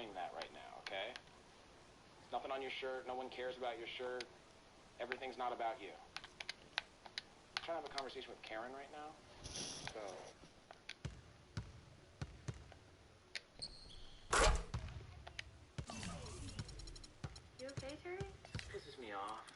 doing that right now, okay? There's nothing on your shirt. No one cares about your shirt. Everything's not about you. I'm trying to have a conversation with Karen right now, so... You okay, Terry? This pisses me off.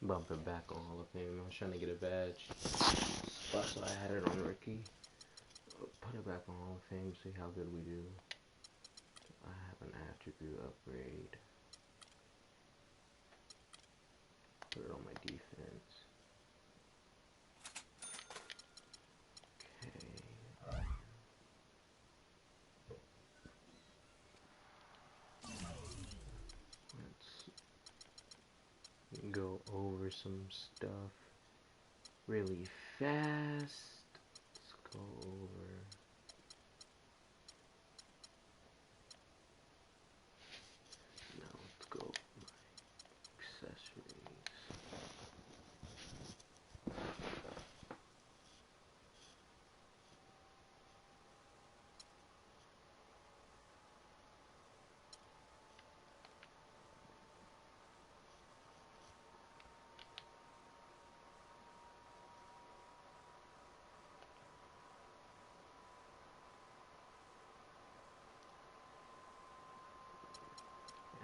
Bump it back on Hall of Fame. I was trying to get a badge. That's why I had it on Ricky. Put it back on Hall of Fame, see how good we do. I have an attribute upgrade. Put it on my defense. Okay. Let's go over some stuff really fast. Let's go over. Now let's go over my accessories.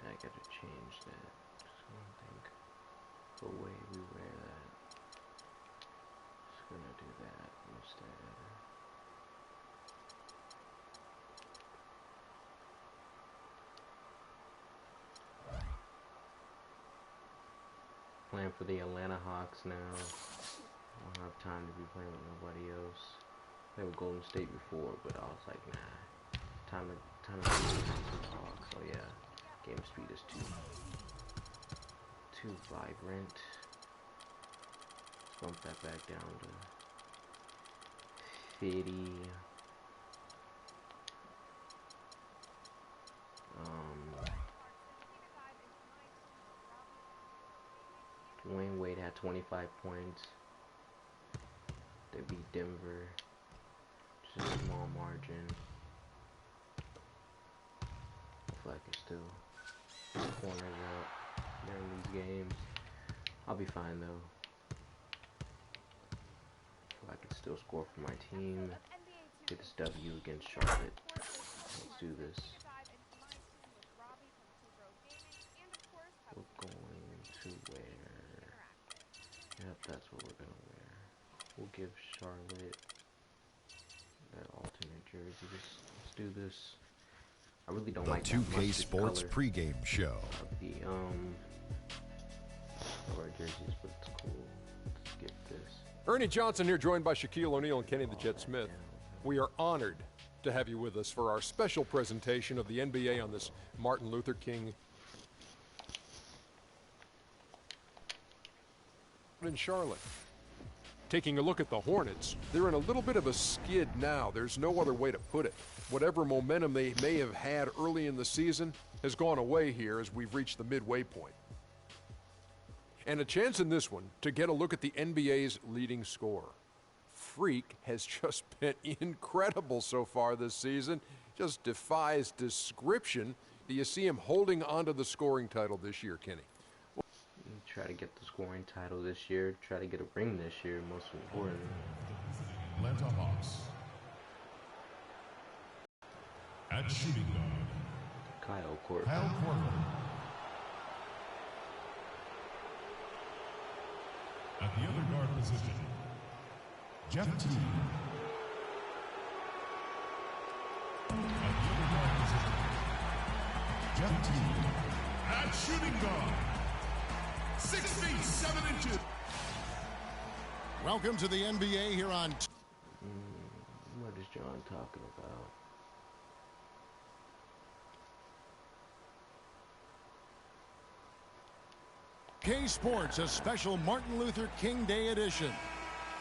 I gotta change that. So I think the way we wear that. Just gonna do that instead. Playing for the Atlanta Hawks now. I don't have time to be playing with nobody else. Played with Golden State before, but I was like, nah. Time to play with the Hawks. Oh yeah. Game speed is too vibrant. Let's bump that back down to 50. Dwayne Wade had 25 points. They beat Denver. Just a small margin. Hopefully I can still corners up during these games. I'll be fine though. If I can still score for my team, get this W against Charlotte. Let's do this. We're going to wear. Yep, that's what we're gonna wear. We'll give Charlotte that alternate jersey. Let's do this. I really don't like the 2K Sports pregame show. The our jerseys, but it's cool. Let's get this. Ernie Johnson here, joined by Shaquille O'Neal and Kenny the Jet Smith. We are honored to have you with us for our special presentation of the NBA on this Martin Luther King in Charlotte. Taking a look at the Hornets, they're in a little bit of a skid now. There's no other way to put it. Whatever momentum they may have had early in the season has gone away here as we've reached the midway point. And a chance in this one to get a look at the NBA's leading scorer. Freak has just been incredible so far this season. Just defies description. Do you see him holding onto the scoring title this year, Kenny? Try to get the scoring title this year. Try to get a ring this year, most important. Atlanta Hawks. At shooting guard, Kyle Korver. Kyle Korver. At the other guard position, Jeff Teague. At the other guard position, Jeff Teague. At shooting guard, 6 feet 7 inches. Welcome to the NBA here on. What is John talking about? K Sports, a special Martin Luther King Day edition.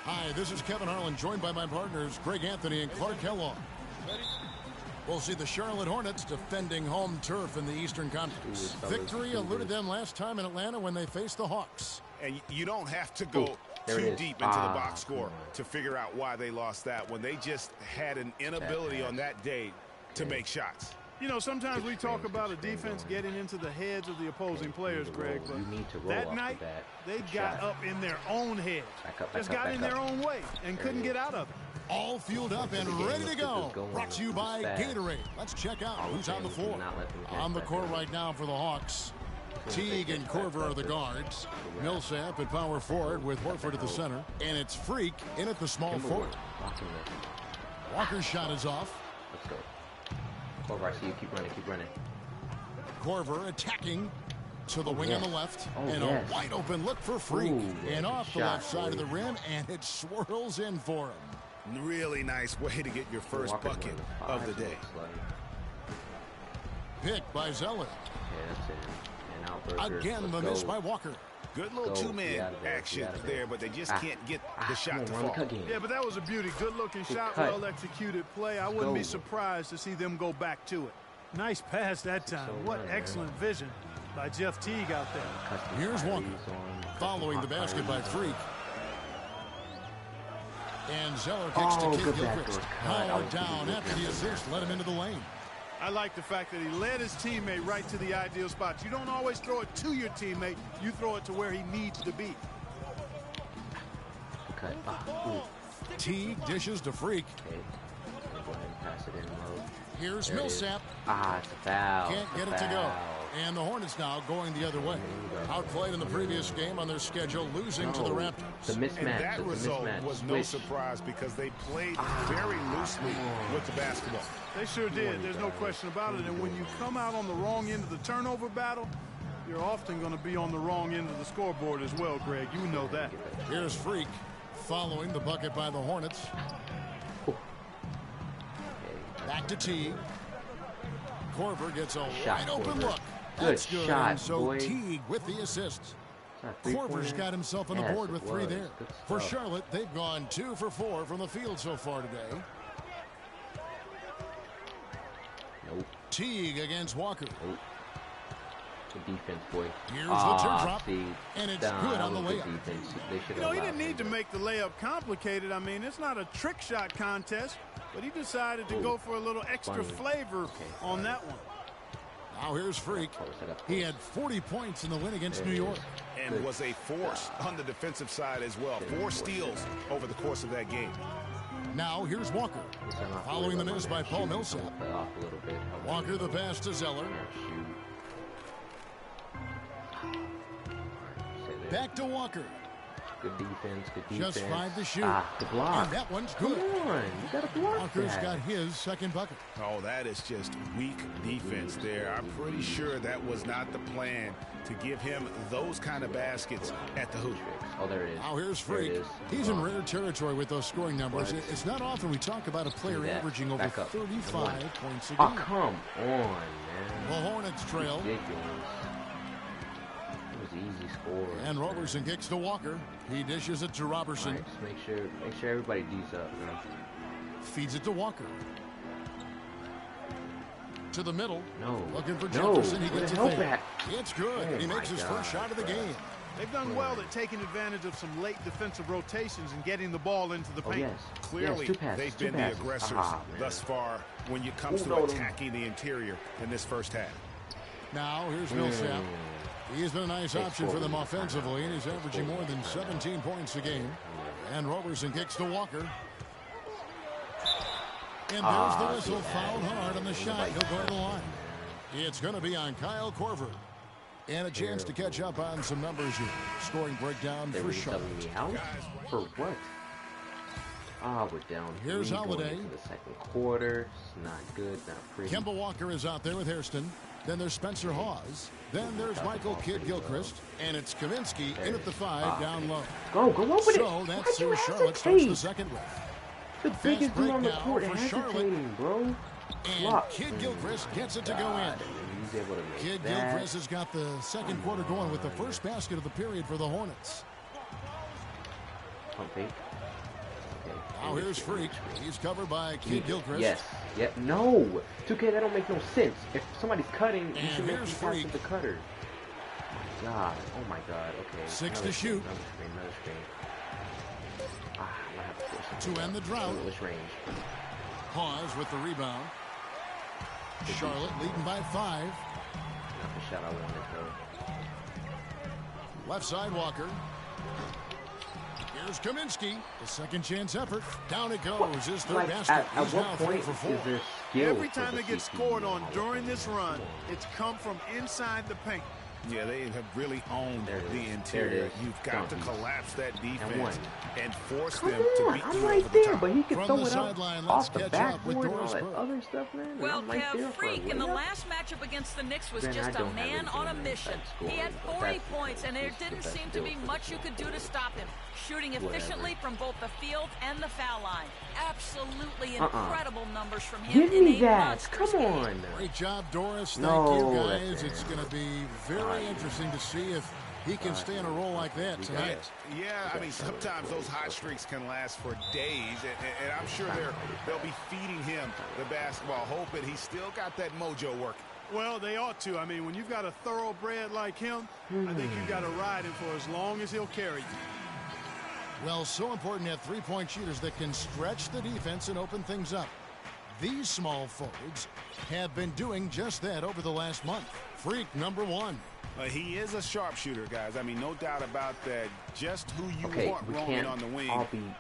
Hi, this is Kevin Harlan, joined by my partners Greg Anthony and Clark Kellogg. We'll see the Charlotte Hornets defending home turf in the Eastern Conference. Victory eluded them last time in Atlanta when they faced the Hawks. And you don't have to go too deep into the box score to figure out why they lost that one. They just had an inability on that day to make shots. You know, sometimes we talk about a defense getting into the heads of the opposing players, Greg, but that night they got up in their own heads. Just got in their own way and couldn't get out of it. All fueled up and ready to go. Brought to you by Gatorade. Let's check out who's on the floor. On the court right now for the Hawks, Teague and Corver are the guards. Millsap at power forward with Horford at the center. And it's Freak in at the small forward. Walker's shot is off. Let's go. Corver, I see you. Keep running, keep running. Corver attacking to the wing on the left. And a wide open look for Freak. And off the left side of the rim, and it swirls in for him. Really nice way to get your first bucket of the day. Picked by Zeller. Again, the miss by Walker. Good little two-man action there, but they just can't get the shot to fall. Yeah, but that was a beauty. Good-looking shot, well-executed play. I wouldn't be surprised to see them go back to it. Nice pass that time. What excellent vision by Jeff Teague out there. Here's Walker following the basket by Freak. And Zeller kicks to Kid Gilchrist. Howard down after the assist. Let him into the lane. I like the fact that he led his teammate right to the ideal spot. You don't always throw it to your teammate. You throw it to where he needs to be. Teague dishes to Freak. Go ahead and pass it in low. Here's Millsap. It's a foul. Can't get it to go. And the Hornets now going the other way. Outplayed in the previous game on their schedule, losing to the Raptors. The mismatch. And that result was no surprise because they played very loosely with the basketball. They sure did. There's no question about it. And when you come out on the wrong end of the turnover battle, you're often going to be on the wrong end of the scoreboard as well, Greg. You know that. Here's Freak following the bucket by the Hornets. Back to Teague. Corver gets a wide open look. That's good. Shot, and so boy. Teague with the assist. Corver's got himself on the board with 3 there. For Charlotte, they've gone 2 for 4 from the field so far today. Teague against Walker. Good defense, boy. Here's the teardrop, and it's good on the layup. You know, he didn't need to make the layup complicated. I mean, it's not a trick shot contest, but he decided to go for a little extra flavor on that one. Now here's Freak. He had 40 points in the win against New York. And was a force on the defensive side as well. 4 steals over the course of that game. Now here's Walker. Following the miss by Paul Millsap. Walker the pass to Zeller. Back to Walker. Good defense, good defense. Just 5 to shoot. The block. And that one's good. Come on, you got to block Walker's got his second bucket. Oh, that is just weak defense there. I'm pretty sure that was not the plan to give him those kind of baskets at the hoop. Oh, there it is. Now here's Freak. He's in rare territory with those scoring numbers. It's not often we talk about a player averaging over 35 points a game. Oh, come on, man. The Hornets trail. Ridiculous. Easy score. And Robertson kicks to Walker. He dishes it to Robertson. Right, just make sure everybody D's up. Man. Feeds it to Walker. To the middle. No. Looking for Jefferson. He gets it there. Back. It's good. Oh, he makes his first shot of the game. They've done well at taking advantage of some late defensive rotations and getting the ball into the paint. Clearly, they've been the aggressors thus far when it comes to attacking the interior in this first half. Now here's Millsap. He's been a nice option for them offensively, and he's averaging more than 17 points a game. And Robertson kicks to Walker. And there's the whistle, fouled hard on the shot. He'll go to the line. It's going to be on Kyle Korver. And a chance to catch up on some numbers here. Scoring breakdown for Charlotte. For what? We're down. Here's Holiday. Into the second quarter. It's not good, not pretty. Kemba Walker is out there with Hairston. Then there's Spencer Hawes. Then there's Michael Kidd-Gilchrist. And it's Kaminsky in at the 5 down low. Go open it. So that's who Charlotte starts the second with. The biggest dude on the court for Charlotte, bro. And Kidd-Gilchrist gets it to go in. Kidd-Gilchrist has got the second quarter going with the first basket of the period for the Hornets. Pump fake. Okay. Now here's Freak. He's covered by Kid Gilchrist. Yes. Yep. No. 2K, that don't make no sense. If somebody's cutting, you should make the pass to the cutter. God. Oh my God. Okay. 6 to shoot. Another screen. To end the drought. Which range? Pause with the rebound. Charlotte leading by 5. Not the shot I wanted though. Left side Walker. Here's Kaminsky. The second chance effort. Down it goes. His third basket. At what point is there skill? Every time they get scored on during this run, it's come from inside the paint. Yeah, they have really owned the interior. You've got to collapse that defense and force them to beat you right over the there, top. but he can throw it up off the catch backboard and all that other stuff, man. Well, Kev, Freak in the last matchup against the Knicks was just a man on a mission. He had 40 points, and there didn't seem to be much you could do to stop him. Shooting efficiently from both the field and the foul line. Absolutely incredible numbers from him. Give me that. Come on. Great job, Doris. Thank you, guys. It's going to be very interesting to see if he can stay on a roll like that tonight. Yeah, I mean, sometimes those hot streaks can last for days, and I'm sure they'll be feeding him the basketball, hoping he's still got that mojo working. Well, they ought to. I mean, when you've got a thoroughbred like him, I think you've got to ride him for as long as he'll carry you. Well, so important to have three-point shooters that can stretch the defense and open things up. These small forwards have been doing just that over the last month. Freak number 1. He is a sharpshooter, guys. I mean, no doubt about that. Just who you want rolling on the wing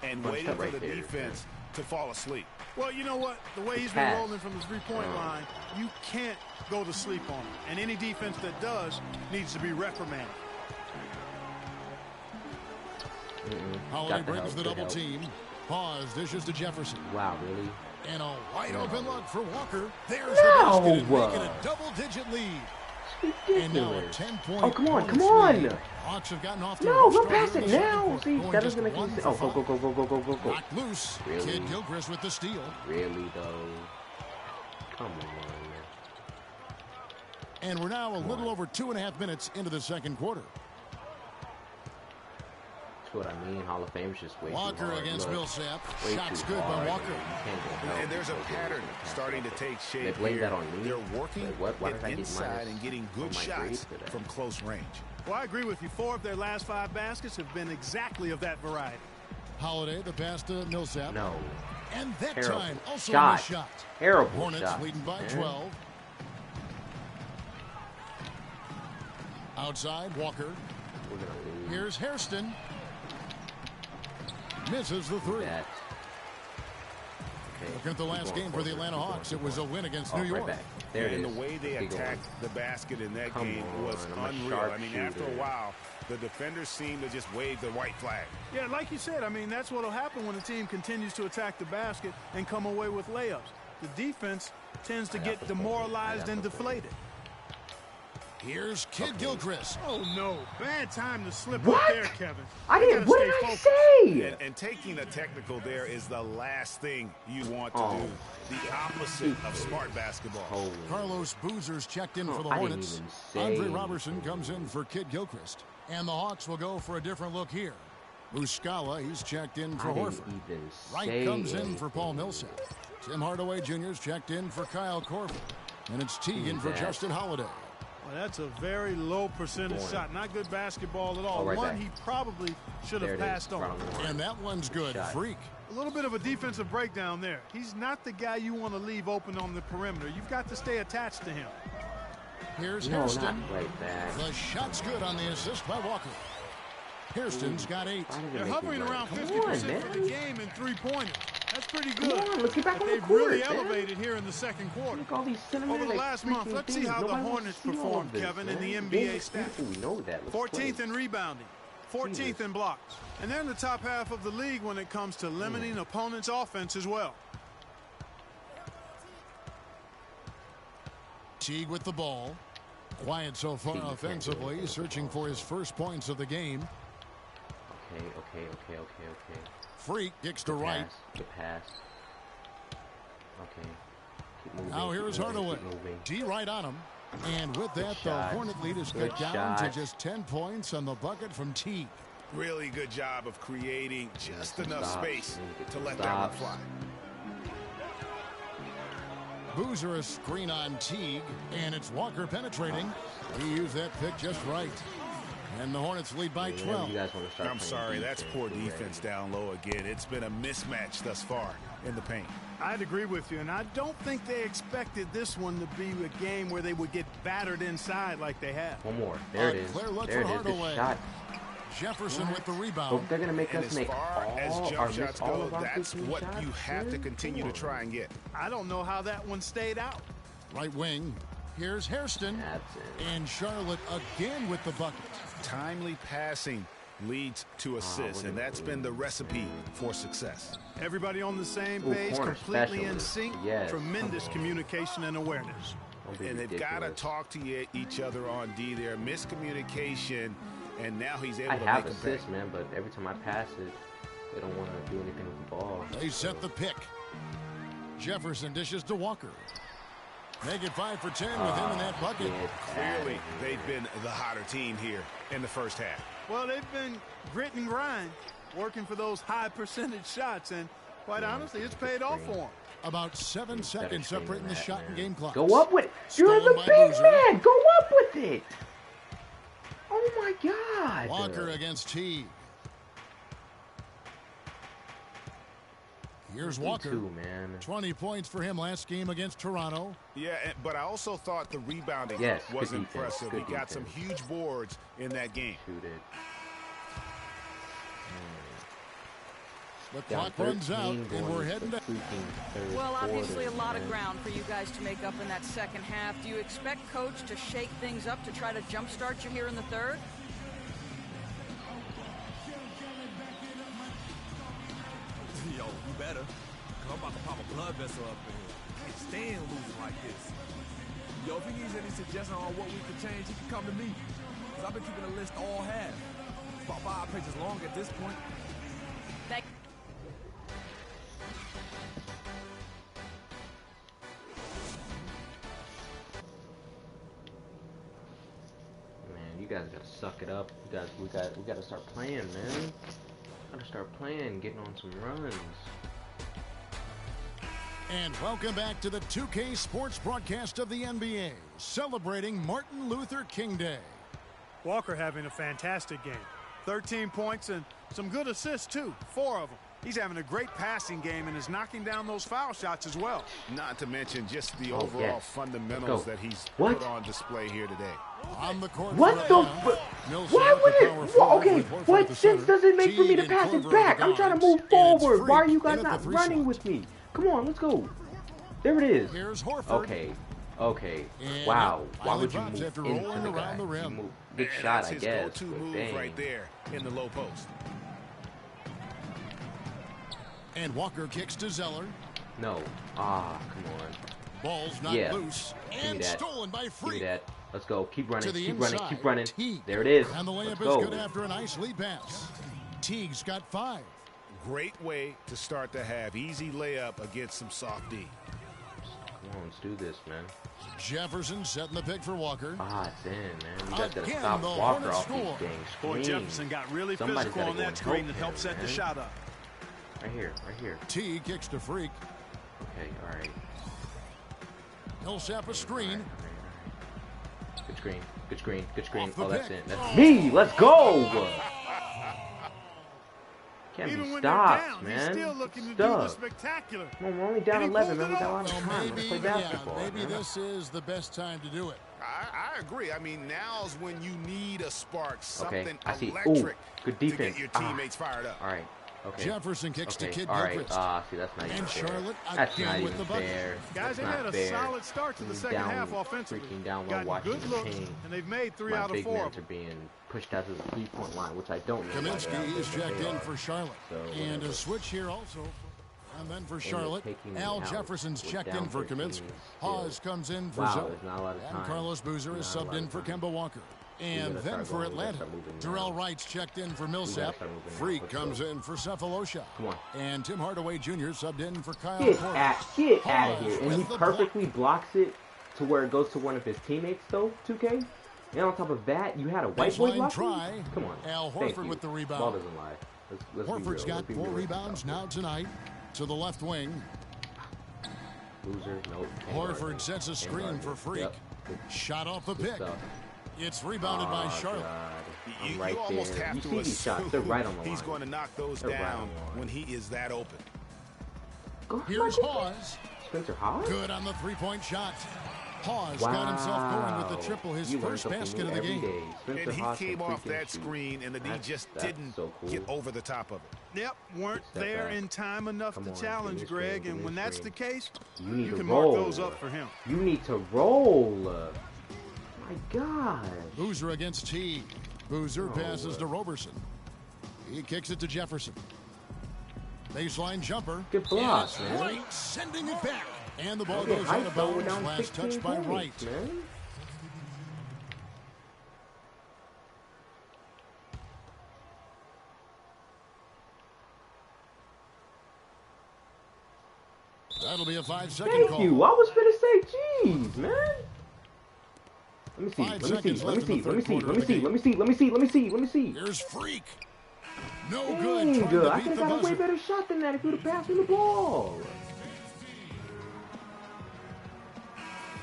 and waiting for the defense to fall asleep. Well, you know what? The way he's been rolling from the three-point line, you can't go to sleep on him. And any defense that does needs to be reprimanded. Holiday brings the double team. Pause. Dishes to Jefferson. Wow, really? And a wide open look for Walker. There's the basket, making a double-digit lead. And now a 10-point. Oh, come on, come on! Hawks have gotten off don't pass it now. See, that doesn't make any sense. Oh, go. Knocked loose. Really? Kid Gilchrist with the steal. Really, though? Come on. And we're now a little over 2.5 minutes into the second quarter. That's what I mean. Hall of Fame's just way Walker too hard. against Millsap. Way Shots too good hard. by Walker. And there's a pattern starting to take shape They blame here. that on me? They're working Why did I get inside and getting good shots from close range. Well, I agree with you. 4 of their last 5 baskets have been exactly of that variety. Holiday, the pass to Millsap. No. And that Terrible time, also shot. a shot. Terrible Hornets shot. leading by 12. Outside, Walker. We're gonna lose. Here's Hairston. Misses the 3. Okay. Looking at the last game for the Atlanta Hawks, it was a win against New York. Right back. There it is. And the way they attacked the basket in that game was unreal. I mean, after a while, the defenders seemed to just wave the white flag. Yeah, like you said, I mean, that's what will happen when a team continues to attack the basket and come away with layups. The defense tends to get demoralized and deflated. Here's Kid Gilchrist. Oh, no. Bad time to slip What? up there, Kevin. I didn't. What did I say? And taking a technical there is the last thing you want to do. The opposite of smart basketball. Carlos Boozer's checked in for the I didn't Hornets. even say Andre Robertson comes in for Kid Gilchrist. And the Hawks will go for a different look here. Muscala, he's checked in for Horford. Wright comes in for Paul Millsap. Tim Hardaway Jr.'s checked in for Kyle Korver. And it's Teagan for Justin Holiday. Well, that's a very low percentage shot. Not good basketball at all. Right One back. he probably should have passed on. And that one's good. Freak. A little bit of a defensive breakdown there. He's not the guy you want to leave open on the perimeter. You've got to stay attached to him. Here's No, Hairston. not right back. The shot's good on the assist by Walker. Hairston's got 8. They're hovering around 50% for the game in three-pointers. That's pretty good. Come on, let's get back on the They've court, really man. elevated here in the second quarter. Look, all these Over the last month, let's see how the Hornets performed, Kevin, in the NBA stats. We know that. 14th in rebounding, 14th in blocks. And they're in the top half of the league when it comes to limiting opponents' offense as well. Teague with the ball. Quiet so far offensively, searching for his first points of the game. Okay. Freak kicks to right. Good pass. Okay. Keep moving. Now here's Hardaway. D right on him. And with that, the Hornet lead is cut down to just 10 points on the bucket from Teague. Really good job of creating just enough space to let that one fly. Boozer a screen on Teague, and it's Walker penetrating. He used that pick just right. And the Hornets lead by 12. I'm sorry, that's poor defense down low again. It's been a mismatch thus far in the paint. I'd agree with you, and I don't think they expected this one to be a game where they would get battered inside like they have. One more. There it is. Clear look there for it is. Good shot. Jefferson with the rebound. Hope they're going to make us make as jump shots go, that's what you have to continue to try and get. I don't know how that one stayed out. Right wing. Here's Hairston. That's it. And Charlotte again with the bucket. Timely passing leads to assists, and that's been the recipe for success. Everybody on the same page, completely in sync. Yes. Tremendous communication and awareness. And they've got to talk to each other on D there. Miscommunication, and now he's able to make have assists, man, but every time I pass it, they don't want to do anything with the ball. They set the pick. Jefferson dishes to Walker. Make it 5 for 10 with him in that bucket. Clearly, they've been the hotter team here in the first half. Well, they've been grit and grind, working for those high percentage shots, and quite honestly, it's paid off for them. About 7 seconds separating the shot and game clock. Go up with it. You're the big man. Go up with it. Oh, my God. Walker against Teague. Here's Walker. 20 points for him last game against Toronto. Yeah, but I also thought the rebounding was impressive. He got some huge boards in that game. Shoot it. The clock runs out, and we're heading to... Well, obviously a lot of ground for you guys to make up in that second half. Do you expect Coach to shake things up to try to jumpstart you here in the third? Yo, you better. Cause I'm about to pop a blood vessel up in here. I can't stand losing like this. Yo, if he needs any suggestions on what we can change, he can come to me. Cause I've been keeping a list all half. It's about 5 pages long at this point. You guys gotta suck it up. We gotta start playing, man. Gotta start playing, getting on some runs. And welcome back to the 2K Sports broadcast of the NBA, celebrating Martin Luther King Day. Walker having a fantastic game. 13 points and some good assists too, 4 of them. He's having a great passing game and is knocking down those foul shots as well. Not to mention just the overall fundamentals that he's put on display here today. On the court. What the? Why would it? Okay, what sense does it make for me to pass it back? I'm trying to move forward. Why are you guys not running with me? Come on, let's go. There it is. Here's Horford. Okay. Wow. Why would you move into the guy? Good shot, I guess. Go-to move right there in the low post. And Walker kicks to Zeller. No. Come on. Ball's not loose. And stolen by Freak. Give me that. Let's go. Keep running. Keep running. Teague. There it is. And the layup is good after a nice lead pass. Teague's got 5. Great way to start the half. Easy layup against some soft D. Come on, let's do this, man. Jefferson setting the pick for Walker. Damn, man. You guys gotta stop Walker off these dang screens. Jefferson got really physical on that screen and helped set the shot up. Right here. T kicks to Freak. Okay, all right. Millsap a screen. Good screen. Oh, that's it. That's me. Let's go. Can't be stopped, man. He's still looking to do the spectacular. Well, we're only down 11, man. We got a lot of time. Let's play basketball. Maybe this is the best time to do it. I agree. I mean, now's when you need a spark, something I see. electric good defense. to get your teammates fired up. All right. Okay. Jefferson kicks to Kid Gilchrist. Gilchrist. See, that's not even and fair. Charlotte That's again not with even the bucket. fair. Guys, they had a solid start to the second half offensively. Freaking down low, Got watching good the looks, paint. and they've made 3 My out of 4. big men are being pushed out to the 3-point line, which I don't know. Kaminsky is checked in for Charlotte. And a switch here also. And then for Charlotte, Al Jefferson's checked in for Kaminsky. Hawes comes in for Zeller. And Carlos Boozer is subbed in for Kemba Walker. And then for Atlanta, Terrell Wright's checked in for Millsap. Freak comes in for Cephalosha. And Tim Hardaway Jr. subbed in for Kyle Korver. Get out of here. And he perfectly blocks it to where it goes to one of his teammates, though, 2K? And on top of that, you had a white boy blocking? Try. Come on. Al Horford with the rebound. Ball doesn't lie. Let's Horford's got 4 rebounds now tonight to the left wing. Loser, nope. Horford sets a screen for Freak. Yep. Shot off the pick. It's rebounded by Charlotte. You right almost there. have you to see assume these shots. They're right on the line. He's going to knock those down when he is that open. Here's Hawes. Spencer Hawes? Good on the 3-point shot. Hawes got himself going with the triple, his first basket of the game. And he came off that screen, and the D just didn't get over the top of it. Yep, weren't there in time enough to challenge Greg, and when that's the case, you can mark those up for him. You need to roll. My God. Boozer against T. Boozer passes to Roberson. He kicks it to Jefferson. Baseline jumper. Good block, man. Right, sending it back. And the ball goes out of bounds. Last touch by Wright. Man. That'll be a 5-second Thank call. you. I was gonna say, jeez, man. Let me see. Let me see. Here's Freak. No Dang, good. Good. I could have got a way better shot than that if you would have passed me the ball.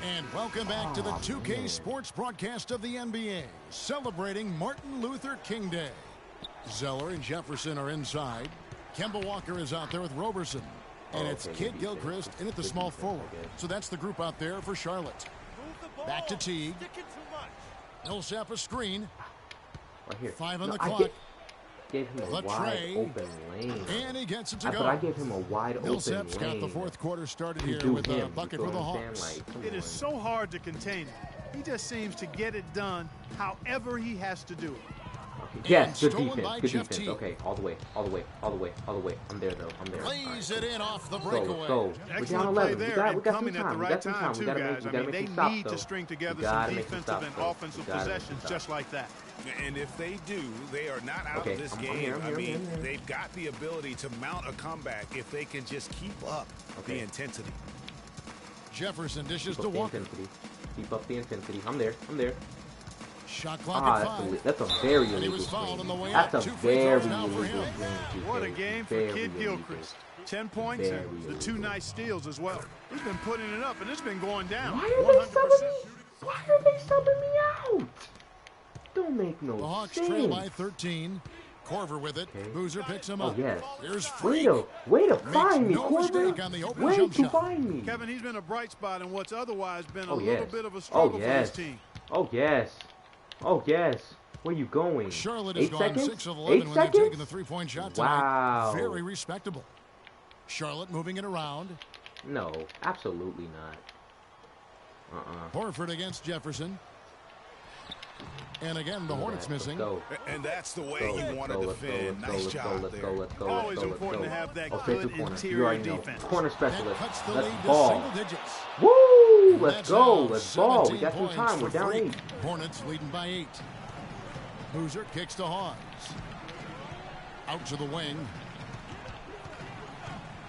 And welcome back to the 2K Sports broadcast of the NBA, celebrating Martin Luther King Day. Zeller and Jefferson are inside. Kemba Walker is out there with Roberson. And it's Kid Gilchrist in at the small forward. So that's the group out there for Charlotte. Back to Teague. Millsap a screen. Right here. 5 on the clock. Gave him a wide open lane. And he gets it to go. But I gave him a wide open lane. Millsap's got the fourth quarter started here with a bucket for the Hawks. It is so hard to contain him. He just seems to get it done however he has to do it. Yes, good defense. Good defense. Okay, all the way. I'm there, though. I'm there. Plays it in off the breakaway. Go. We're down 11. We got some time. We got some time. We got to make they some stops, need though. to string together some defensive and offensive possessions just like that. And if they do, they are not out of this game. I mean, they've got the ability to mount a comeback if they can just keep up the intensity. Jefferson dishes to Walker. Keep up the intensity. I'm there. Shot clock at 5. That's a very illegal screen. That's a very illegal screen. What a game for Kid Gilchrist. 10 points and the 2 nice steals as well. He's been putting it up, and it's been going down. Why are they subbing me out? Don't make no sense. The Hawks trail by 13. Corver with it. Boozer picks him up. Oh, yes. Here's Freak. Way to find me, Corver. Way to find me. Kevin, he's been a bright spot in what's otherwise been a little bit of a struggle for his team. Oh, yes. Where you going? Charlotte has gone 6 of 11 when they've taken the 3-point shot tonight. Wow. Very respectable. Charlotte moving it around. No, absolutely not. Horford against Jefferson. And again, the Hornets missing. And that's the way you want to defend. Nice job there. Let's go. Always important to have that good interior defense. Corner specialist. Cuts the Let's lead to ball. single digits. Woo! Let's go. Let's ball. We got some time. We're down 8. Hornets leading by 8. Boozer kicks to Hawes. Out to the wing.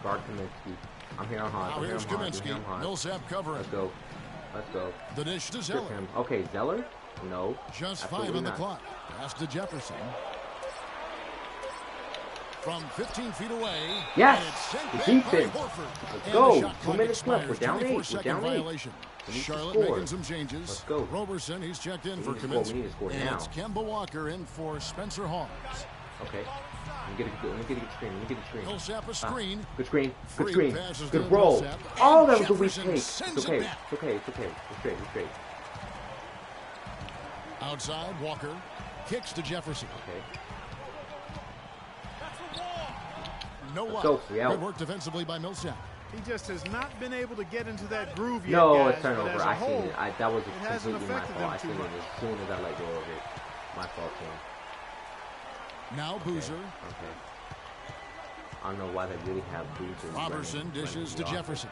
Guard Kaminsky. I'm here on Hawes. Now here's Kaminsky. Millsap covering. Let's go. The dish to Zeller. Okay, Zeller? No. Just 5 on the clock. Pass to Jefferson. From 15 feet away. Yes! Defense. Let's go. 2 minutes left. We're down 8. We're down 8. Charlotte making some changes. Let's go. Roberson, he's checked in for Kaminsky. And it's Kemba Walker in for Spencer Hawes. Okay. Let me get a good screen. Millsap a screen. Good screen. Good roll. Oh, that was a weak take. It's okay. It's straight. Outside, Walker kicks to Jefferson. Okay. No go. Good work defensively by Millsap. He just has not been able to get into that groove yet. No, it's guys, turnover. I seen it. That was completely my fault. I seen it as soon as I let go of it. My fault, team. Now Boozer. Okay. I don't know why they really have Boozer. Roberson dishes to Jefferson.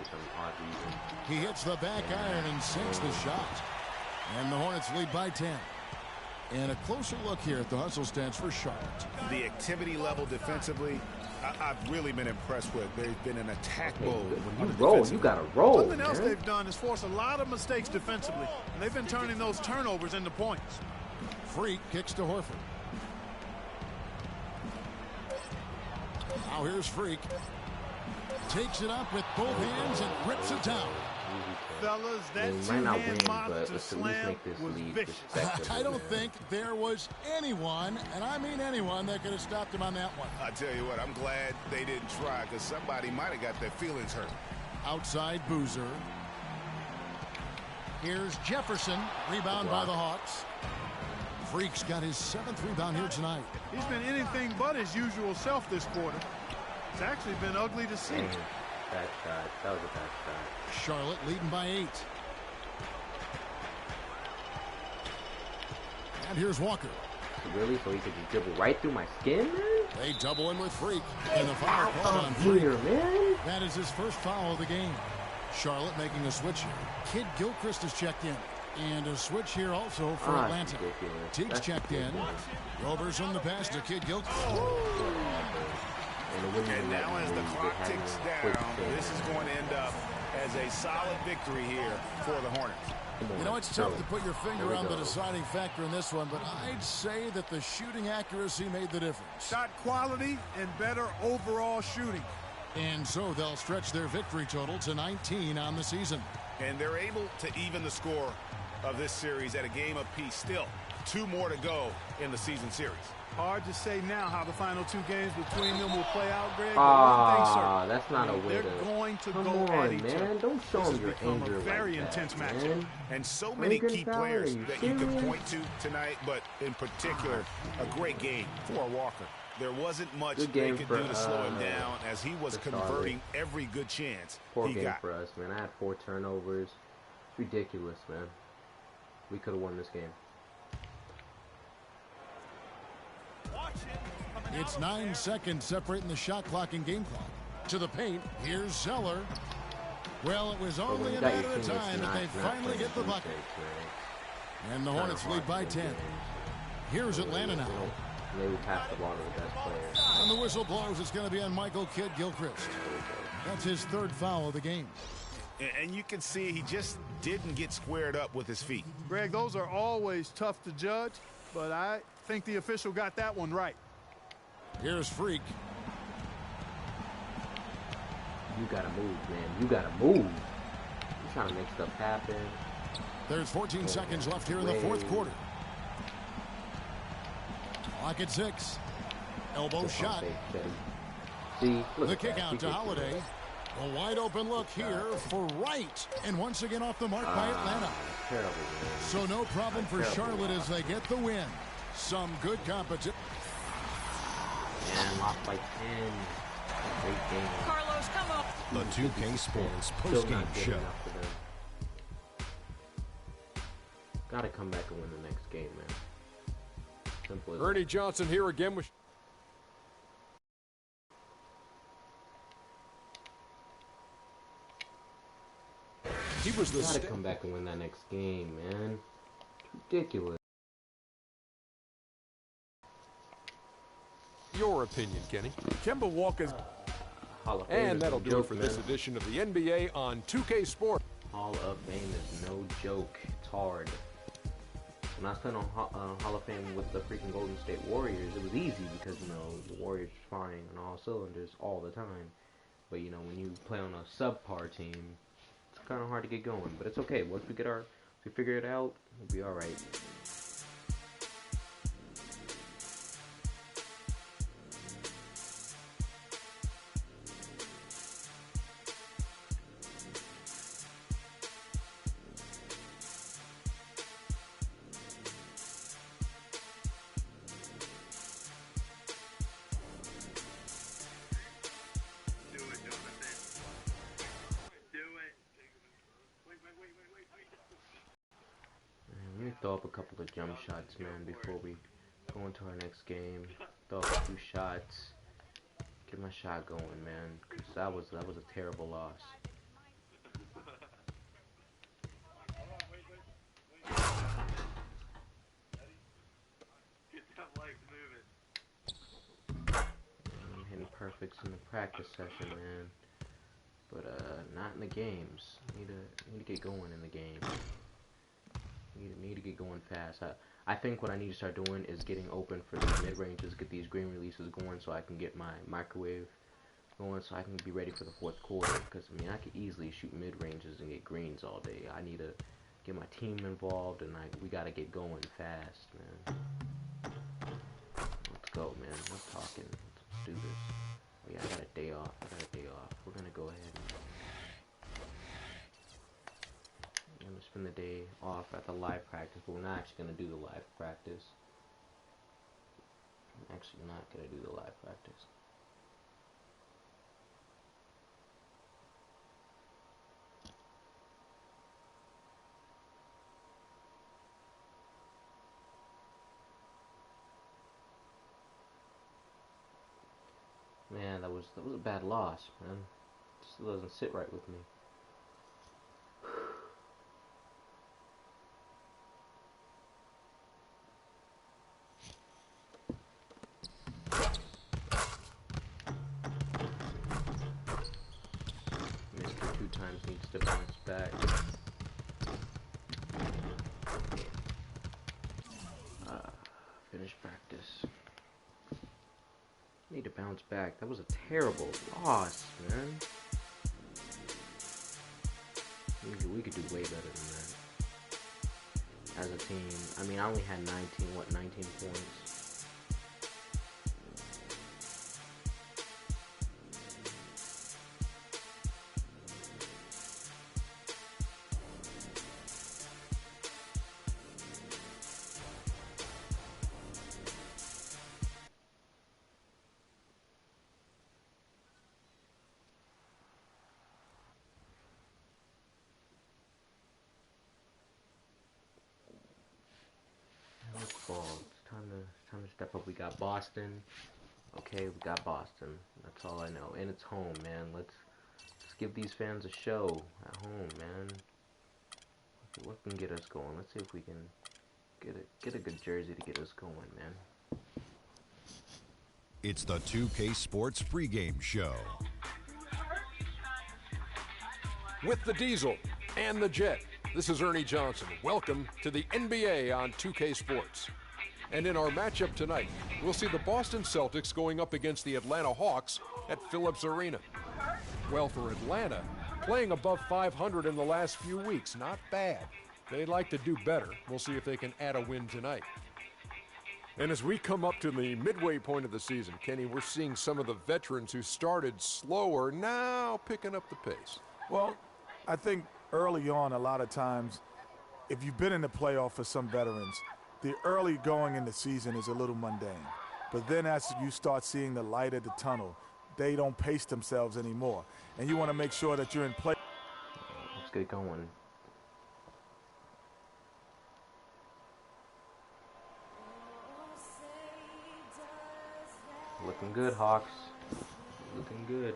He hits the back iron and sinks the shot. And the Hornets lead by 10. And a closer look here at the hustle stats for Charlotte. The activity level defensively, I've really been impressed with. They've been in attack mode. When you roll, you gotta roll. Something else they've done is force a lot of mistakes defensively, and they've been turning those turnovers into points. Freak kicks to Horford. Now here's Freak. Takes it up with both hands and rips it down. Fellas, that two-hand monster slam was vicious. I don't think there was anyone, and I mean anyone, that could have stopped him on that one. I tell you what, I'm glad they didn't try, because somebody might have got their feelings hurt. Outside Boozer. Here's Jefferson. Rebound by the Hawks. Freak's got his 7th rebound here tonight. He's been anything but his usual self this quarter. It's actually been ugly to see. Bad shot. That was a bad shot. Charlotte leading by 8. And here's Walker. Really? So he could just dribble right through my skin, man? They double in with Freak. And the foul called on Freak. Man. That is his first foul of the game. Charlotte making a switch here. Kid Gilchrist has checked in. And a switch here also for Atlanta. Teague's checked in. Roberson the pass to Kid Gilchrist. And now as the clock ticks down, this is going to end up as a solid victory here for the Hornets. You know, it's tough to put your finger on the deciding factor in this one, but I'd say that the shooting accuracy made the difference. Shot quality and better overall shooting. And so they'll stretch their victory total to 19 on the season. And they're able to even the score of this series at a game apiece. Still, 2 more to go in the season series. Hard to say now how the final 2 games between them will play out, Greg. One thing's certain. That's not a way they're going to Come go on, at each other. Man. Don't show them your anger a very like intense that, matchup. man. And so many key players that you can point to tonight, but in particular, a great game for Walker. There wasn't much they could do to slow him down as he was converting every good chance he got. For us, man. I had 4 turnovers. It's ridiculous, man. We could have won this game. It's 9 seconds separating the shot clock and game clock. To the paint, here's Zeller. Well, it was only a matter of time that they finally get the bucket. And the Hornets lead by 10. Here's Atlanta now. Maybe pass the ball to the best player. And the whistle blows. It's going to be on Michael Kidd Gilchrist. That's his 3rd foul of the game. And you can see he just didn't get squared up with his feet. Greg, those are always tough to judge, but I think the official got that one right. Here's Freak. You gotta move, man. You gotta move. You're trying to make stuff happen. There's 14 seconds left here in the 4th quarter. Clock at 6. Elbow shot. See, the kick out to Holiday. A wide open look here for Wright. And once again off the mark by Atlanta. Terrible, so no problem for Charlotte as they get the win. Some good competition. Man, lost by 10. Great game. Carlos, come up. The 2K Sports post-game show. Gotta come back and win the next game, man. Simple as Ernie that. Johnson here again with... He was the... Gotta come back and win that next game, man. It's ridiculous. Your opinion, Kenny. Kemba Walker's... And that'll do it for this edition of the NBA on 2K Sports. Hall of Fame is no joke. It's hard. When I was playing on Hall of Fame with the freaking Golden State Warriors, it was easy because, you know, the Warriors were firing on all cylinders all the time. But, you know, when you play on a subpar team, it's kind of hard to get going. But it's okay. Once we figure it out, we'll be alright. Let me throw up a couple of jump shots, man, before we go into our next game. Throw up a few shots. Get my shot going, man, because that was a terrible loss. I'm hitting perfects in the practice session, man. But not in the games. Need to get going in the game. Need to get going fast. I think what I need to start doing is getting open for the mid ranges, get these green releases going, so I can get my microwave going, so I can be ready for the fourth quarter. Because I mean, I could easily shoot mid ranges and get greens all day. I need to get my team involved, and we gotta get going fast, man. Let's go, man. Let's talking. Let's do this. Oh yeah, I got a day off. We're gonna go ahead and I'm gonna spend the day off at the live practice, but we're not actually gonna do the live practice. I'm actually not gonna do the live practice. Man, that was a bad loss, man. It still doesn't sit right with me. Missed it 2 times, needs to bounce back. Finish practice. Need to bounce back. That was a terrible loss, man. We could do way better than that as a team. I mean, I only had 19 points. It's time to step up. We got Boston. Okay, we got Boston. That's all I know. And it's home, man. Let's give these fans a show at home, man. What can get us going? Let's see if we can get a good jersey to get us going, man. It's the 2K Sports pregame show. With the Diesel and the Jet, this is Ernie Johnson. Welcome to the NBA on 2K Sports. And in our matchup tonight, we'll see the Boston Celtics going up against the Atlanta Hawks at Phillips Arena. Well, for Atlanta, playing above 500 in the last few weeks, not bad. They'd like to do better. We'll see if they can add a win tonight. And as we come up to the midway point of the season, Kenny, we're seeing some of the veterans who started slower now picking up the pace. Well, I think early on, a lot of times, if you've been in the playoff for some veterans, the early going in the season is a little mundane. But then as you start seeing the light at the tunnel, they don't pace themselves anymore. And you want to make sure that you're in play. Let's get going. Looking good, Hawks. Looking good.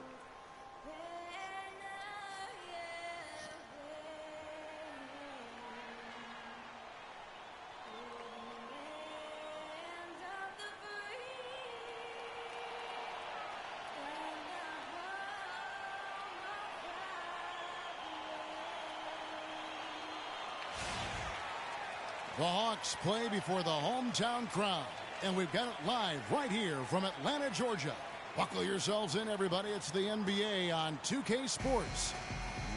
The Hawks play before the hometown crowd, and we've got it live right here from Atlanta, Georgia. Buckle yourselves in, everybody. It's the NBA on 2K Sports.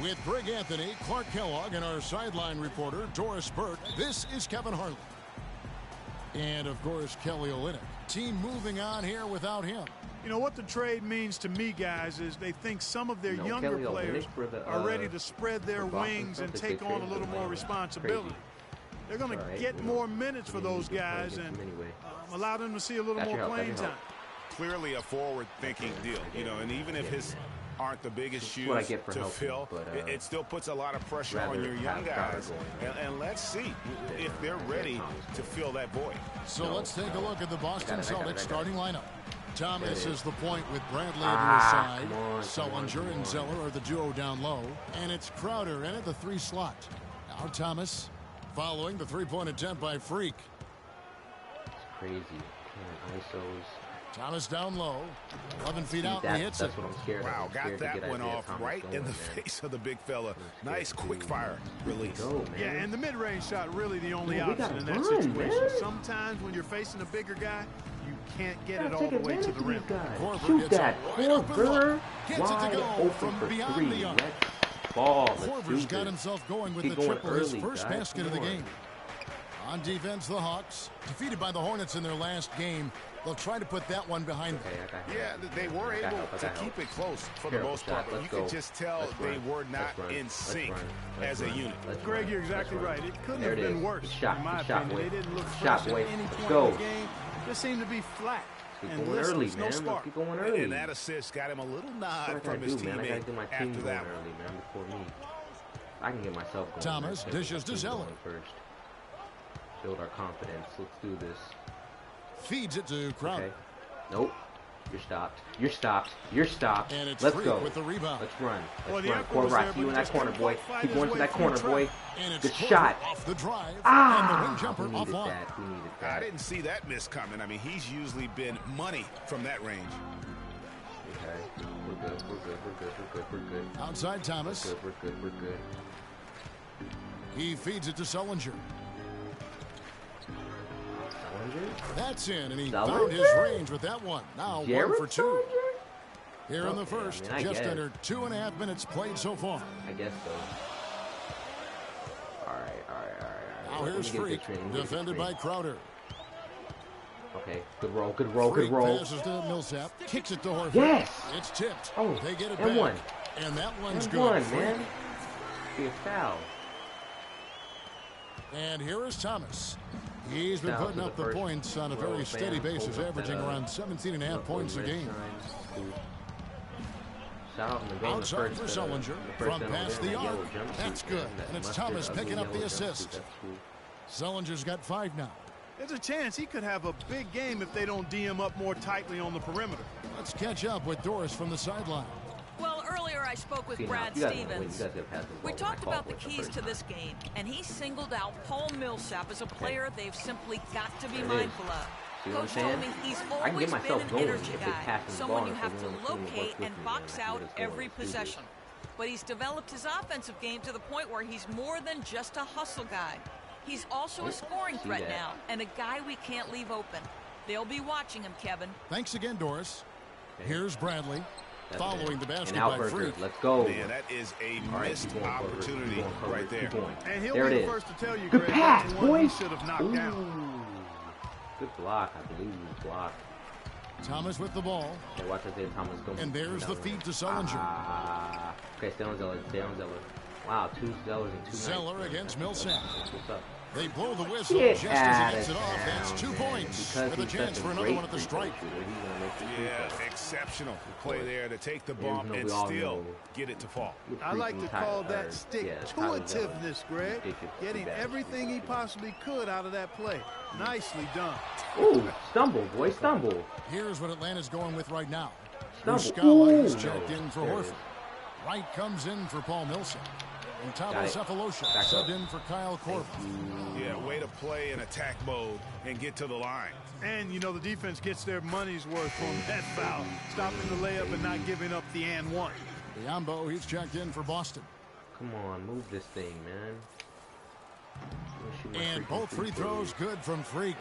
With Greg Anthony, Clark Kellogg, and our sideline reporter, Doris Burke, this is Kevin Harlan. And, of course, Kelly Olynyk. Team moving on here without him. You know, what the trade means to me, guys, is they think some of their younger players are ready to spread their wings and take on a little more responsibility. They're going to get more minutes for those guys and allow them to see a little more playing time. Clearly a forward-thinking deal, you know, and even if his aren't the biggest shoes to fill, it still puts a lot of pressure on your young guys. And let's see if they're ready to fill that void. So let's take a look at the Boston Celtics starting lineup. Thomas is the point with Bradley at his side. Sullinger and Zeller are the duo down low. And it's Crowder in at the 3 slot. Now Thomas following the 3-point attempt by Freak. It's crazy. ISOs. Thomas down low. 11 feet out and he hits that's it. what I'm scared of. Wow, I'm got that one off right in the man. face of the big fella. Nice quick fire release. Go, yeah, and the mid-range shot really the only man, option in that run, situation. Man. Sometimes when you're facing a bigger guy, you can't get it all the way to the rim. Shoot that, Korver. Gets it to go from beyond the arc. Korver's got himself going with the triple, his first basket of the game. On defense, the Hawks, defeated by the Hornets in their last game. They'll try to put that one behind them. Yeah, they were able to keep it close for the most part, but you could just tell they were not in sync as a unit. Greg, you're exactly right. It couldn't have been worse, in my opinion. They didn't look fresh at any point in the game. Just seemed to be flat. And early, no spark. Keep going early. And that assist got him a little nod from his teammate I gotta get my team after going that early, man, before me. I can get myself going. Thomas dishes to Zeller. First. Build our confidence. Let's do this. Feeds it to Crowder. Okay. Nope. You're stopped. You're stopped. You're stopped. And it's Let's Freak go. with the rebound. Let's run. Well, Let's run. Court right. See you in that corner, boy. Keep going to that corner, boy. Good shot. Off the drive. Ah! And the wing jumper We needed offline. that. We needed that. I didn't see that miss coming. I mean, he's usually been money from that range. Okay. We're good. We're good. We're good. We're good. We're good. Outside Thomas. We're good. We're good. We're good. He feeds it to Sullinger. That's in, and he found his range with that one. Now Jared 1 for 2. Sullinger? Here in the first, I just guess. under 2.5 minutes played so far. I guess so. All right. Now here's Freak, defended by Crowder. Okay, good roll, good roll, good roll. Passes to Millsap, kicks it to Horford. Yes! It's tipped. Oh, they get it and back. one. And that one's And good. one, man. Be a foul. And here is Thomas. He's been putting up the points on a very steady basis, averaging around 17.5 points a game. Outside for Sullinger, from past the arc. That's good, and it's Thomas picking up the assist. Sullinger's got 5 now. There's a chance he could have a big game if they don't D him up more tightly on the perimeter. Let's catch up with Doris from the sideline. Well, earlier I spoke with Brad Stevens. We talked about the keys to this game, and he singled out Paul Millsap as a player they've simply got to be mindful of. Coach told me he's always been an energy guy, someone you have to locate and box out every possession. But he's developed his offensive game to the point where he's more than just a hustle guy. He's also a scoring threat now, and a guy we can't leave open. They'll be watching him, Kevin. Thanks again, Doris. Here's Bradley. Following the basket by Freak. Let's go. Man, that is a missed opportunity right there. And he'll be the first to tell you, Good Greg, pass, that's one boy. he should have knocked down. Good block, I believe. Block. Thomas with the ball. Okay, watch Isaiah Thomas go. And there's the feed to Sullinger. Okay, stay on Zeller. Stay on Zeller. Wow, 2 Zellers in 2 Zeller nights. against Millsap. What's up? They blow the whistle just as it gets it off. That's 2 points with a chance for another one at the stripe. Yeah, exceptional play there to take the bump and still get it to fall. I like to call that stick-to-itiveness, Greg. Getting everything he possibly could out of that play. Nicely done. Ooh, stumble, boy, stumble. Here's what Atlanta's going with right now. Stumble. Is checked in for Horford. Wright comes in for Paul Millsap. And Tabo Cephalosha subbed in for Kyle Korver. Yeah, way to play in attack mode and get to the line. And, you know, the defense gets their money's worth on that foul. Stopping the layup and not giving up the and one. Biombo, he's checked in for Boston. Come on, move this thing, man. And both free throws good from Freak.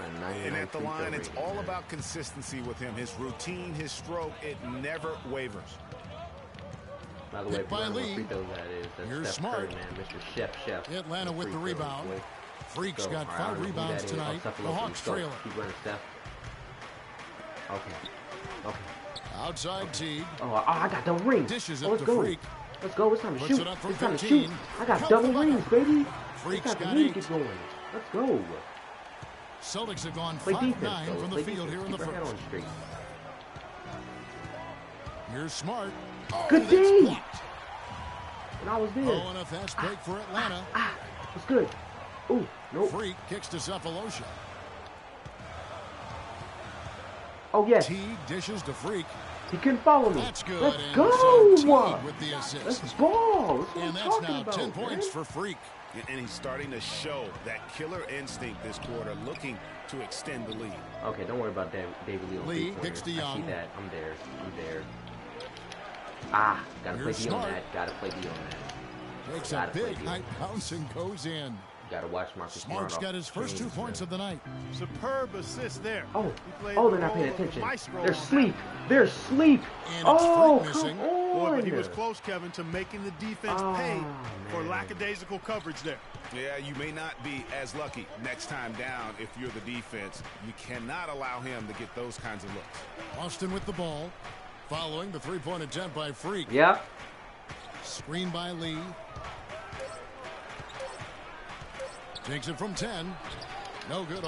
And at the line, it's all about consistency with him. His routine, his stroke, it never wavers. By the way, by Lee. Here's Steph Smart. Curry, man. Mr. Chef. Atlanta with the rebound. Freak's got 5 rebounds tonight. The Hawks trailing. Keep running, Steph. Okay. Outside Teague. Oh, I got double rings. Dishes let's it to go. Freak. Let's go. It's time to shoot. It up from it's time 15. to shoot. I got double rings, baby. Freak's got the 8. Get going. Let's go. Celtics have gone Play 5-9 defense, from the field here in the Keep our head first. on straight. Here's Smart. Good D. And I was there. Oh, and a fast break for Atlanta. It's good. Ooh, nope. Freak kicks to Cephalosha. Oh, yes. Teague dishes to Freak. He couldn't follow me. That's good. Let's and go. So Teague with the assist. Let's ball. That's and that's now 10 points for Freak. And he's starting to show that killer instinct this quarter, looking to extend the lead. Okay, don't worry about David Lee. Lee kicks to Young. I see that. I'm there. Ah, gotta play D on that. Gotta play D on that. Takes a big high bounce and goes in. Gotta watch Marcus Smart's got his first 2 points of the night. Superb assist there. Oh, they're not paying attention. They're asleep. They're asleep. Oh, come on. Boy, but he was close, Kevin, to making the defense pay for lackadaisical coverage there. Yeah, you may not be as lucky next time down if you're the defense. You cannot allow him to get those kinds of looks. Austin with the ball, following the three-point attempt by Freak. Yeah. Screen by Lee. Takes it from 10. No good.